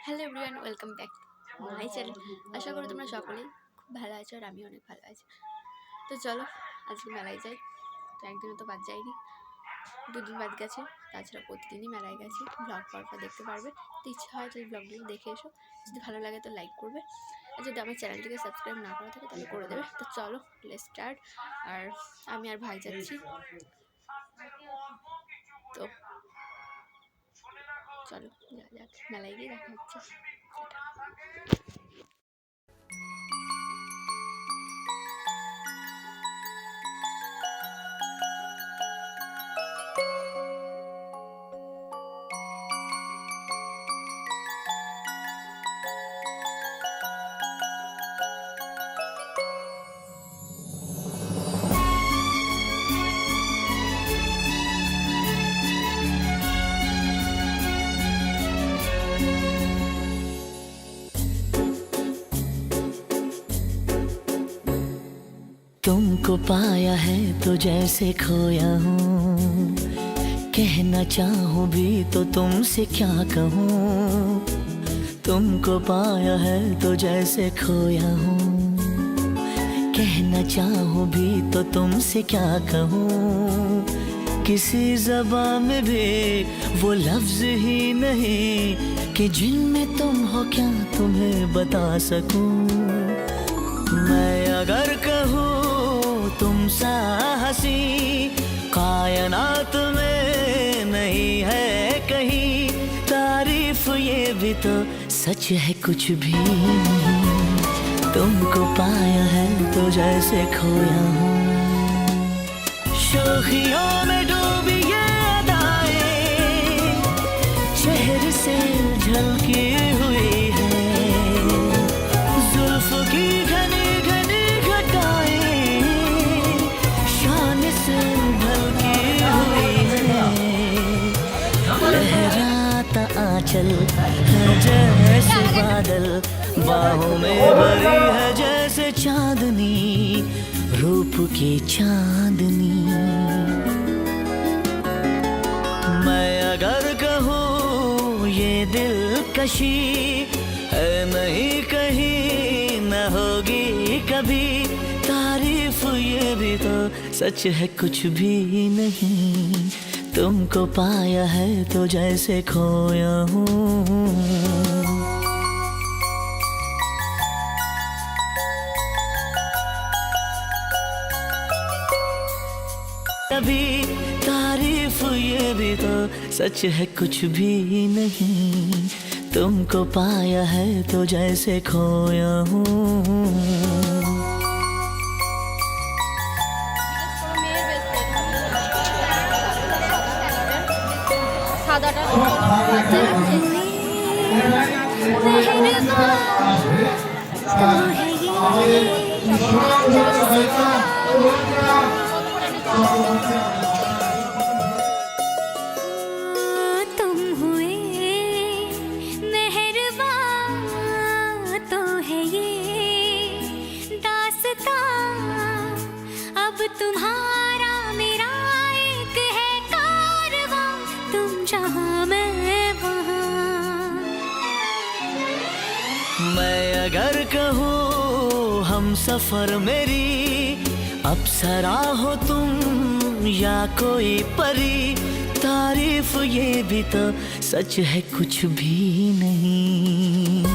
Hello everyone, welcome back my channel. আশা করি তোমরা সকলেই খুব ভালো আছো আর আমি অনেক ভালো আছি। তো চলো আজকে মেলায় যাই। তো একদিনও তো বাদ যায়নি, দুদিন বাদ গেছে, তাছাড়া প্রতিদিনই মেলায় গেছি। ব্লগ পরপর দেখতে পারবে, তো ইচ্ছা হয় তো এই ব্লগগুলো দেখে এসো। যদি ভালো লাগে তো লাইক করবে, আর যদি আমার চ্যানেলটিকে সাবস্ক্রাইব না করা থাকে তাহলে করে দেবে। তো চলো লেটস স্টার্ট। আর আমি আর ভাই যাচ্ছি, তো চলো যা যাক, মেলায় গিয়ে দেখা হচ্ছে। तुमको पाया है तो जैसे खोया हूँ, कहना चाहूँ भी तो तुमसे क्या कहूँ। तुमको पाया है तो जैसे खोया हूँ, कहना चाहूँ भी तो तुमसे क्या कहूँ। किसी ज़बान में भी वो लफ्ज़ ही नहीं कि जिनमें तुम हो क्या तुम्हें बता सकूँ। मैं अगर कहूँ तुम सा हंसी कायनात में नहीं है कहीं, तारीफ ये भी तो सच है कुछ भी नहीं। तुमको पाया है तो जैसे खोया हूँ, शोखियों में डूबी ये अदाएं चेहरे से झलकी हुई है। जुल्फ की घनी घनी घटाएं शान से ढलकी हुई है। लहराता आंचल है जैसे बादल, बाहों में भरी है जैसे चांदनी, रूप की चांदनी। मैं अगर कहूँ ये दिलकशी है नहीं कहीं न होगी कभी, तारीफ ये भी तो सच है कुछ भी नहीं। तुमको पाया है तो जैसे खोया हूँ। कभी तारीफ ये भी तो सच है कुछ भी नहीं। तुमको पाया है तो जैसे खोया हूँ। तुम हुए मेहरबान तो है ये दास्तां, अब तुम्हारा मेरा एक है कारवां, तुम जहाँ मैं वहाँ। मैं अगर कहूँ हम सफर मेरी अप्सरा हो तुम या कोई परी, तारीफ ये भी तो सच है कुछ भी नहीं।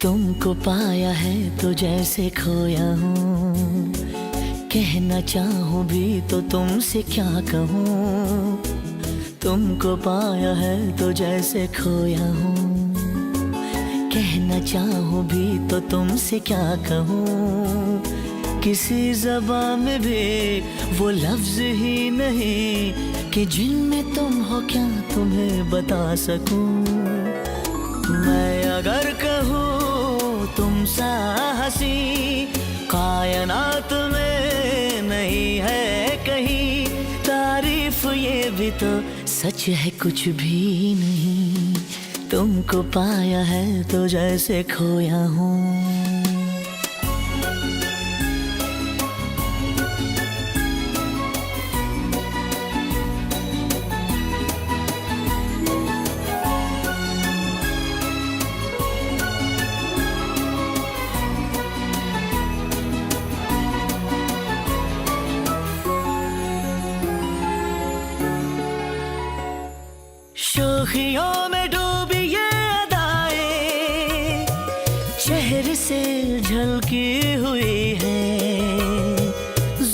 तुमको पाया है तो जैसे खोया हूँ, कहना चाहूँ भी तो तुमसे क्या कहूँ, तुमको पाया है तो जैसे खोया हूँ। कहना चाहूँ भी तो तुमसे क्या कहूँ, किसी ज़बान में भी वो लफ्ज़ ही नहीं कि जिनमें तुम हो क्या तुम्हें बता सकूँ। मैं अगर कहूँ तुम सा हंसी कायनात में नहीं है कहीं, तारीफ ये भी तो सच है कुछ भी नहीं, तुमको पाया है तो जैसे खोया हूँ। शोखियों में डूबी ये अदाएं शहर से झलकी हुई है,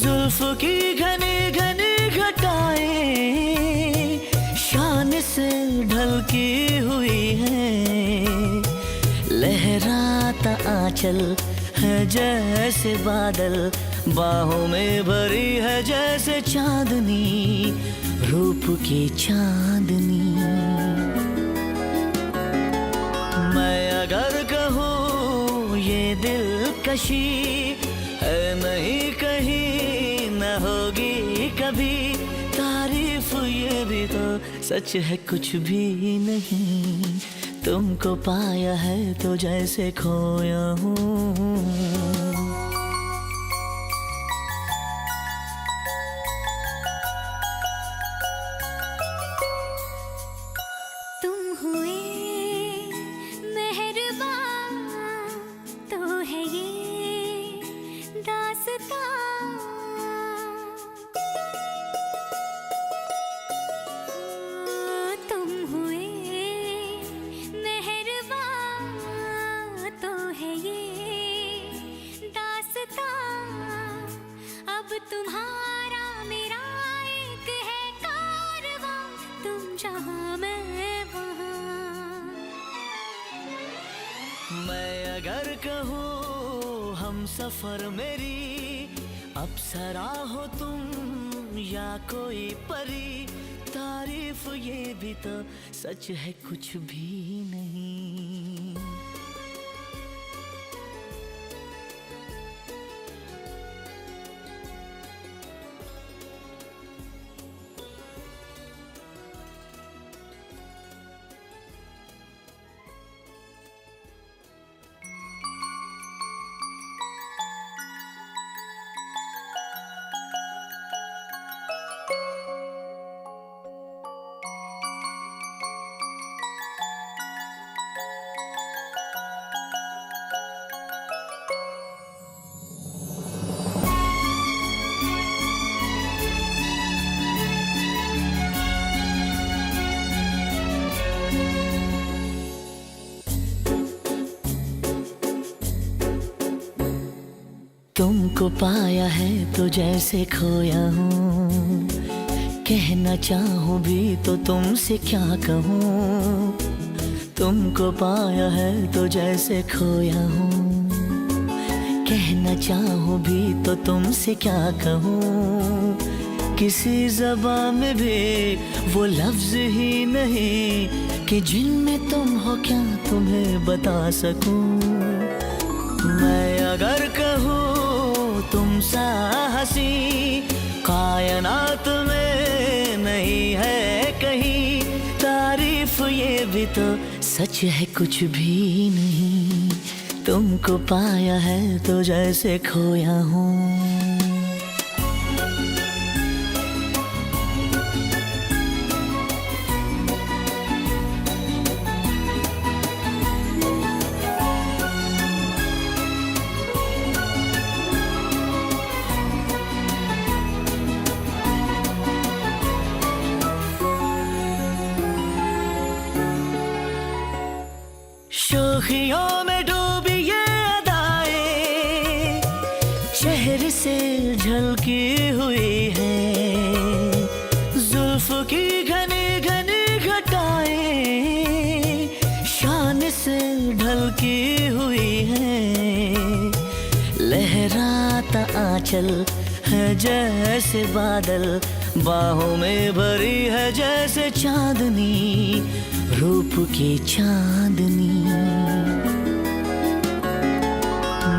जुल्फ की घनी घनी घटाएं शान से ढलकी हुई है। लहराता आंचल है जैसे बादल, बाहों में भरी है जैसे चांदनी, रूप की चांदनी। मैं अगर कहूँ ये दिलकशी है नहीं कहीं न होगी कभी, तारीफ ये भी तो सच है कुछ भी नहीं, तुमको पाया है तो जैसे खोया हूँ। तुम्हारा मेरा एक है कारवां, तुम जहाँ मैं वहाँ। मैं अगर कहूँ हम सफर मेरी अप्सरा हो तुम या कोई परी, तारीफ ये भी तो सच है कुछ भी नहीं। तुमको पाया है तो जैसे खोया हूँ, कहना चाहूँ भी तो तुमसे क्या कहूँ, तुमको पाया है तो जैसे खोया हूँ। कहना चाहूँ भी तो तुमसे क्या कहूँ, किसी ज़बान में भी वो लफ्ज़ ही नहीं कि जिनमें तुम हो क्या तुम्हें बता सकूँ। मैं अगर कहूँ तुम सा हंसी कायनात में नहीं है कहीं, तारीफ ये भी तो सच है कुछ भी नहीं, तुमको पाया है तो जैसे खोया हूँ। शोखियों में डूबी ये अदाएं शहर से झल ढलकी हुई है, जुल्फ की घनी घनी घटाएं शान से ढलकी हुई है। लहराता आंचल है जैसे बादल, बाहों में भरी है जैसे चांदनी, रूप की चांदनी।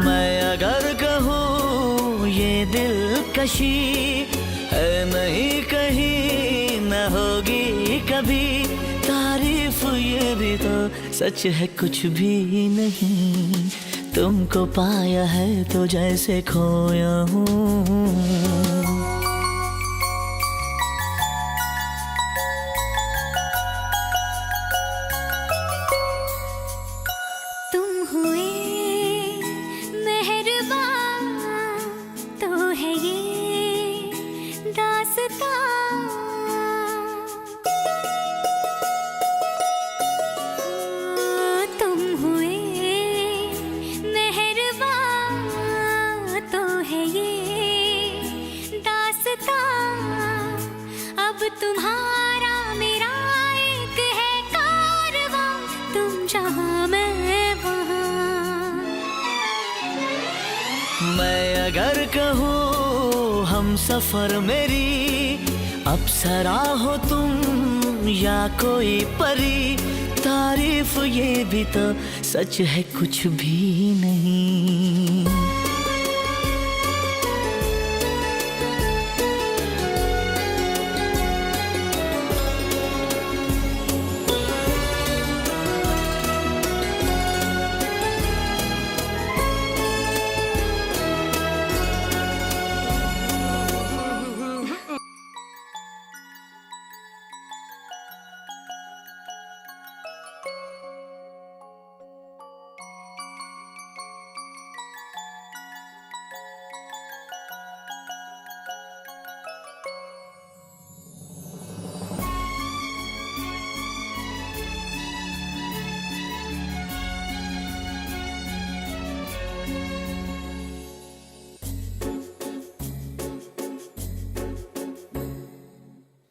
मैं अगर कहूँ ये दिलकशी है नहीं कहीं, न होगी कभी तारीफ, ये भी तो सच है कुछ भी नहीं। तुमको पाया है तो जैसे खोया हूँ। तुम हुए मेहरबान तो है ये दास्तां, तुम हुए मेहरबान तो है ये दास्तां। अब तुम्हारा मेरा एक है कारवां, तुम जहाँ मैं वहाँ। मैं अगर कहूँ हम सफर मेरी, अप्सरा हो तुम या कोई परी, तारीफ ये भी तो सच है कुछ भी नहीं।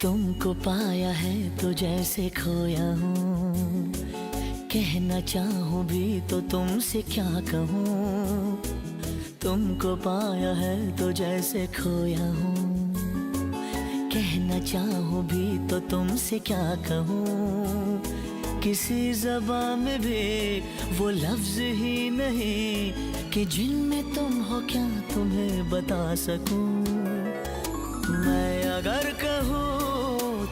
तुमको पाया है तो जैसे खोया हूँ, कहना चाहूँ भी तो तुमसे क्या कहूँ। तुमको पाया है तो जैसे खोया हूँ, कहना चाहूँ भी तो तुमसे क्या कहूँ। किसी ज़बान में भी वो लफ्ज़ ही नहीं कि जिनमें तुम हो क्या तुम्हें बता सकूँ। मैं अगर कहूँ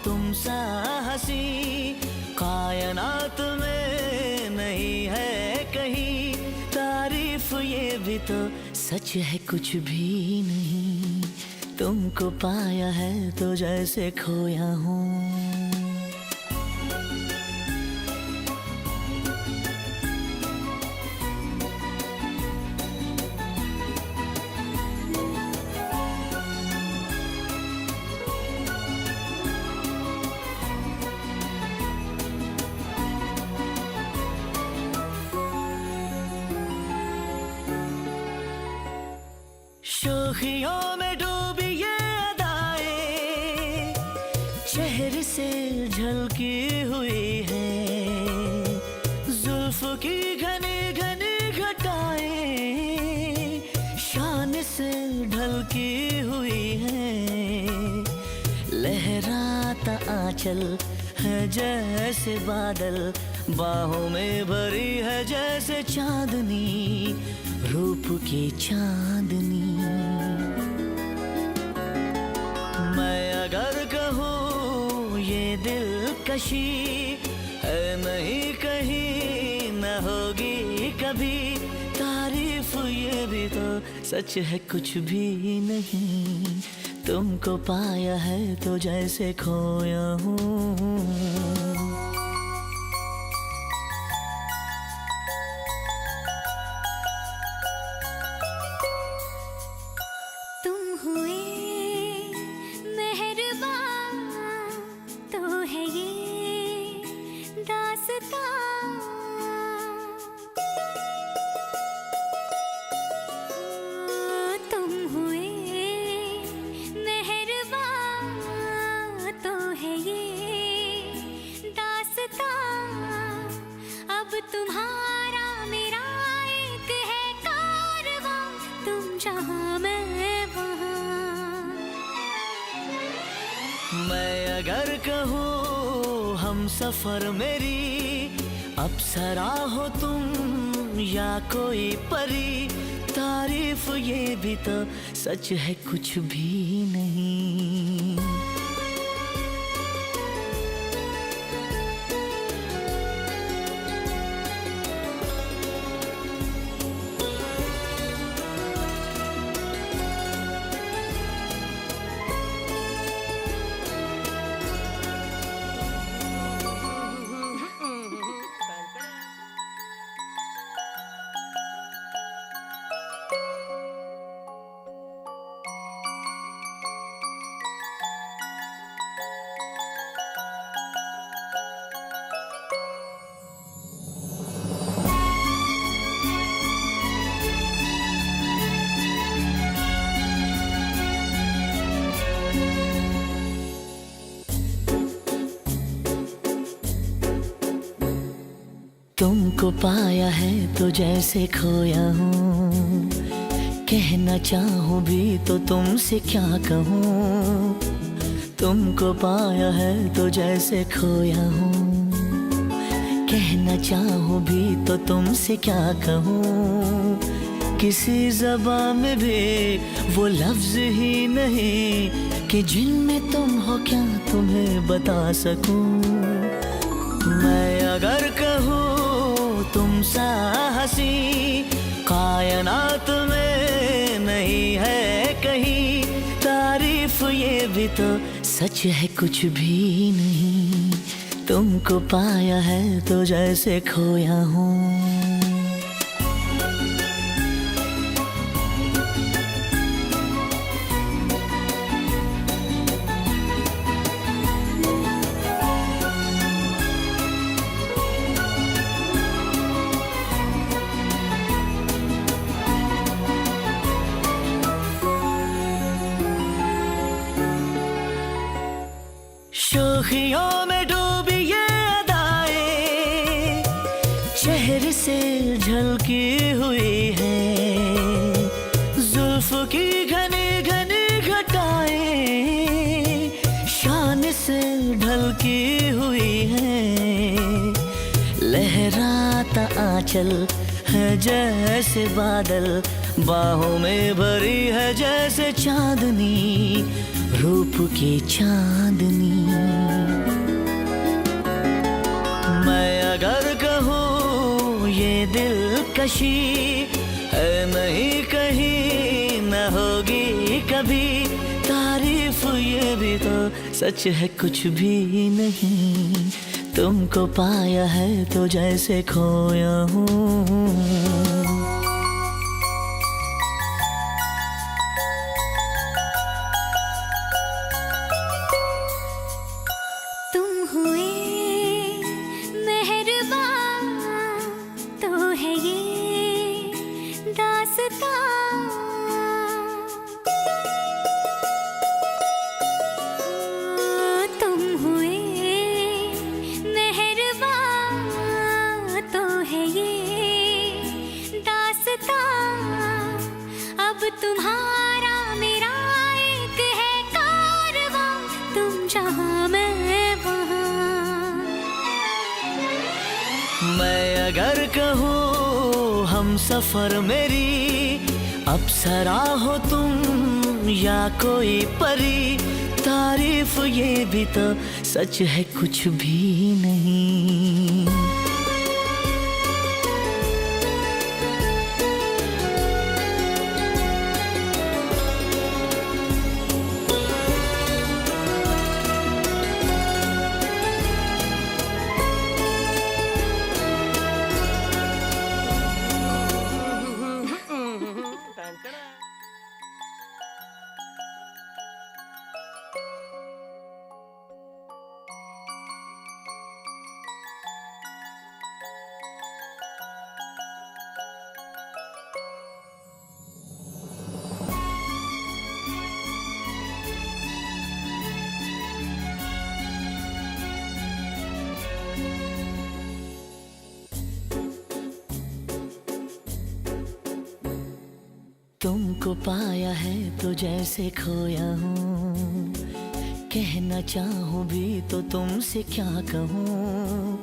तुम सा हंसी कायनात में नहीं है कहीं, तारीफ ये भी तो सच है कुछ भी नहीं। तुमको पाया है तो जैसे खोया हूँ। शोखियों में डूबी ये अदाएं चेहरे से झलकी हुई है, जुल्फ की घनी घनी घटाएं शान से ढलकी हुई है। लहराता आंचल है जैसे बादल, बाहों में भरी है जैसे चांदनी, रूप की चांदनी। मैं अगर कहूँ ये दिलकशी है नहीं कहीं, न होगी कभी तारीफ, ये भी तो सच है कुछ भी नहीं। तुमको पाया है तो जैसे खोया हूँ। तुम हुए मेहरबान तो है ये दास्तां, तुम हुए मैं अगर कहूँ हम सफर मेरी अप्सरा हो तुम या कोई परी, तारीफ ये भी तो सच है कुछ भी नहीं। तुमको पाया है तो जैसे खोया हूँ, कहना चाहूँ भी तो तुमसे क्या कहूँ। तुमको पाया है तो जैसे खोया हूँ, कहना चाहूँ भी तो तुमसे क्या कहूँ। किसी ज़बान में भी वो लफ्ज़ ही नहीं कि जिनमें तुम हो क्या तुम्हें बता सकूँ। मैं अगर कहूँ तुम सा हंसी कायनात में नहीं है कहीं, तारीफ ये भी तो सच है कुछ भी नहीं। तुमको पाया है तो जैसे खोया हूँ। शोखियों में डूबी ये अदाएं चेहरे से झलकी हुई है, जुल्फ की घनी घनी घटाएं शान से ढलकी हुई है। लहराता आंचल है जैसे बादल, बाहों में भरी है जैसे चांदनी, रूप की चांदनी। मैं अगर कहूँ ये दिलकशी है नहीं कहीं न होगी कभी, तारीफ ये भी तो सच है कुछ भी नहीं। तुमको पाया है तो जैसे खोया हूँ। तुम्हारा मेरा एक है कारवां, तुम जहाँ मैं वहाँ। मैं अगर कहूँ हम सफर मेरी अप्सरा हो तुम या कोई परी, तारीफ ये भी तो सच है कुछ भी नहीं। तुमको पाया है तो जैसे खोया हूँ, कहना चाहूँ भी तो तुमसे क्या कहूँ,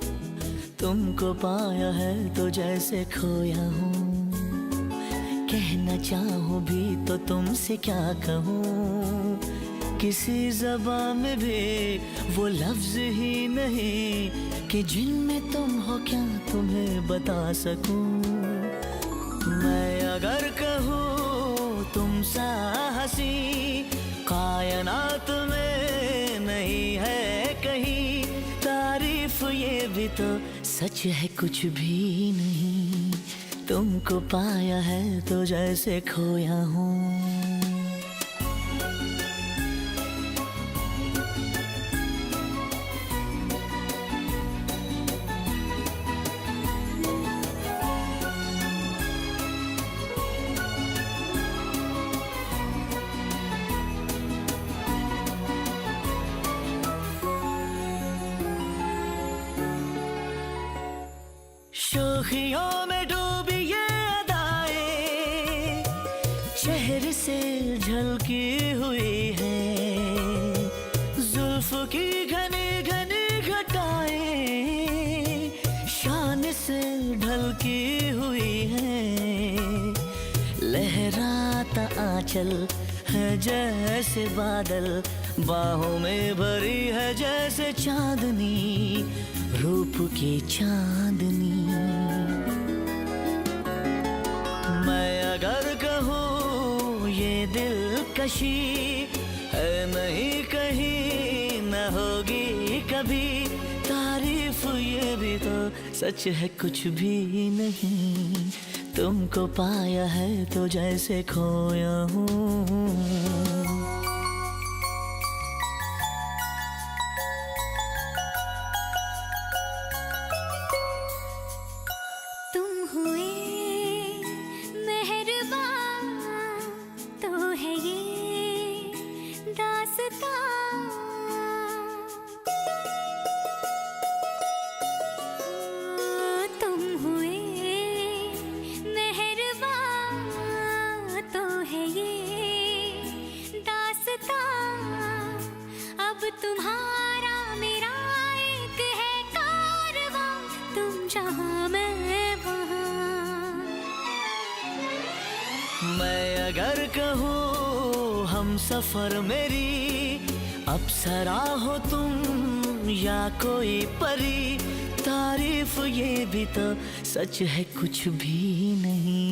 तुमको पाया है तो जैसे खोया हूँ। कहना चाहूँ भी तो तुमसे क्या कहूँ, किसी ज़बान में भी वो लफ्ज़ ही नहीं कि जिनमें तुम हो क्या तुम्हें बता सकूँ। मैं अगर कहूँ तुम सा हंसी कायनात में नहीं है कहीं, तारीफ ये भी तो सच है कुछ भी नहीं, तुमको पाया है तो जैसे खोया हूँ। शोखियों में डूबी ये अदाएं चेहरे से झलकी हुई है, जुल्फ की घनी घनी घटाएं शान से ढलकी हुई है। लहराता आंचल है जैसे बादल, बाहों में भरी है जैसे चांदनी, रूप की चांदनी। मैं अगर कहूँ ये दिलकशी है नहीं कहीं न होगी कभी, तारीफ ये भी तो सच है कुछ भी नहीं, तुमको पाया है तो जैसे खोया हूँ। तुम्हारा मेरा एक है कारवां, तुम जहां मैं वहां। मैं अगर कहूँ हम सफर मेरी अप्सरा हो तुम या कोई परी, तारीफ ये भी तो सच है कुछ भी नहीं।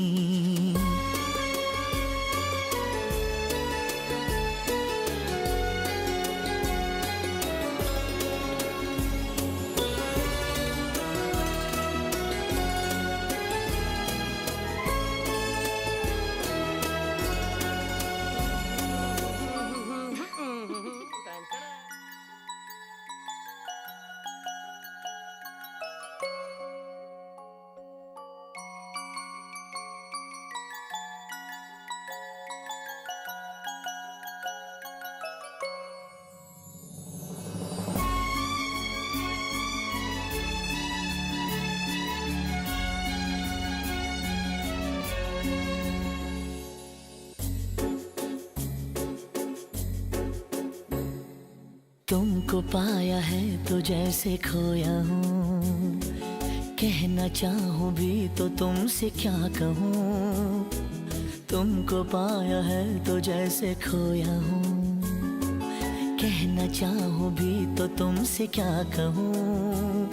तुमको पाया है तो जैसे खोया हूँ, कहना चाहूँ भी तो तुमसे क्या कहूँ, तुमको पाया है तो जैसे खोया हूँ। कहना चाहूँ भी तो तुमसे क्या कहूँ,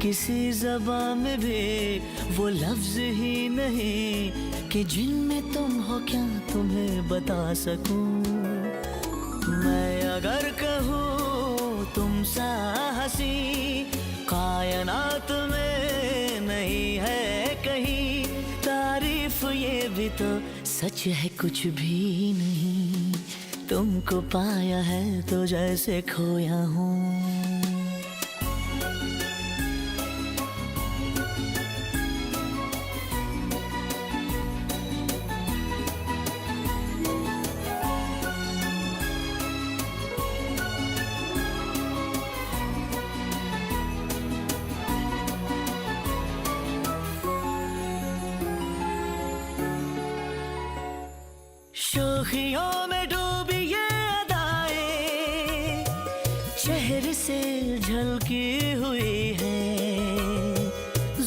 किसी ज़बान में भी वो लफ्ज़ ही नहीं कि जिनमें तुम हो क्या तुम्हें बता सकूँ। मैं अगर कहूँ तुम सा हंसी कायनात में नहीं है कहीं, तारीफ ये भी तो सच है कुछ भी नहीं, तुमको पाया है तो जैसे खोया हूँ। शोखियों में डूबी ये अदाएं छलकी हुई है,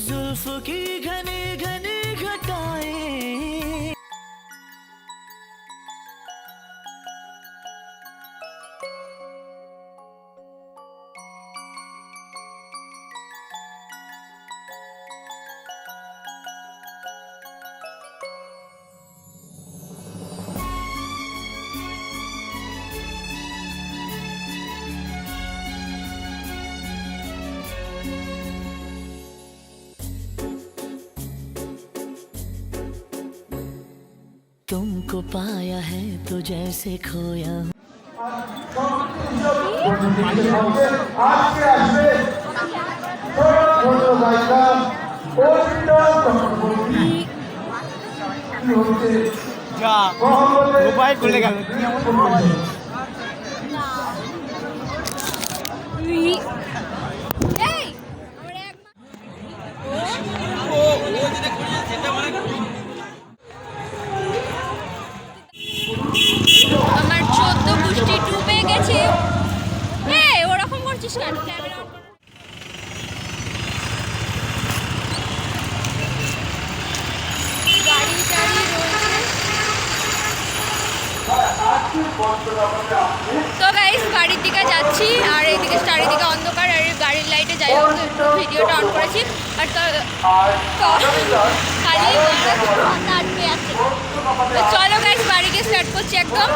जुल्फ की घनी घनी घटाएं। तुमको पाया है तो जैसे खोया हूँ। মোবাইল খুলে গেল। আমার 14 পুষ্টি ডুবে গেছে। এই ওরকম করছিস কেন? ক্যামেরা অন কর। গাড়ি টাড়ি রয়েছে। তো গাইস বাড়ির দিকে যাচ্ছি, আর এইদিকে চারিদিকে অন্ধকার, আর গাড়ির লাইটে যাই হোক একটু ভিডিওটা অন করেছি। আর তো খালি আটকে আছে। তো চলো গাইস বাড়ি গিয়ে স্টার্ট করছি একদম।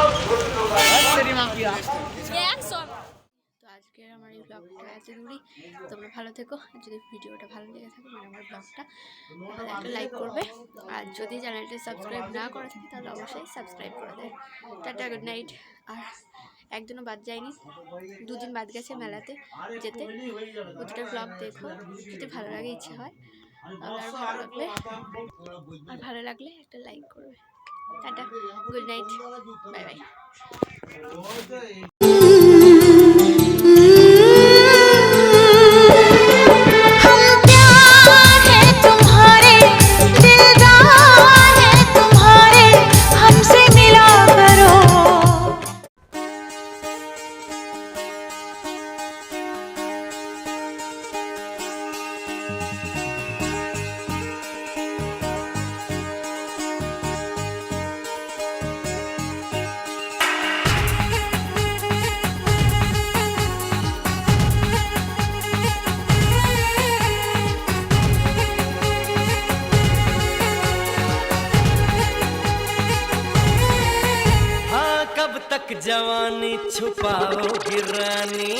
তো আজকের আমার এই ব্লগটা এত দূরই। তোমরা ভালো থেকো। যদি ভিডিওটা ভালো লেগে থাকে মানে আমার ব্লগটা, তাহলে একটা লাইক করবে, আর যদি চ্যানেলটা সাবস্ক্রাইব না করে থাকে তাহলে অবশ্যই সাবস্ক্রাইব করে দেয়। Tata, good night. আর একদিনও বাদ যায়নি, 2 দিন বাদ গেছে মেলাতে যেতে। প্রতিটা ব্লগ দেখো, যদি ভালো লাগে ইচ্ছে হয় তাহলে আর ভালো লাগলে একটা লাইক করবে। Tata, good night, bye bye. कब तक जवानी छुपाओगी रानी,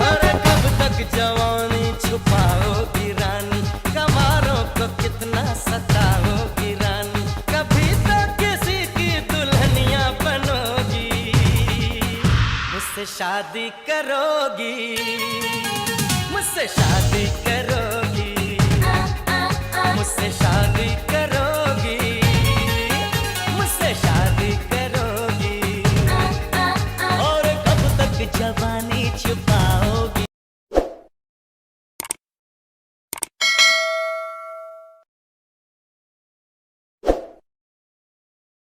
अरे कब तक जवानी छुपाओगी रानी, कमारों को कितना सताओगी रानी, कभी तो किसी की दुल्हनिया बनोगी, मुझसे शादी करोगी, मुझसे शादी करोगी, मुझसे शादी करोगी।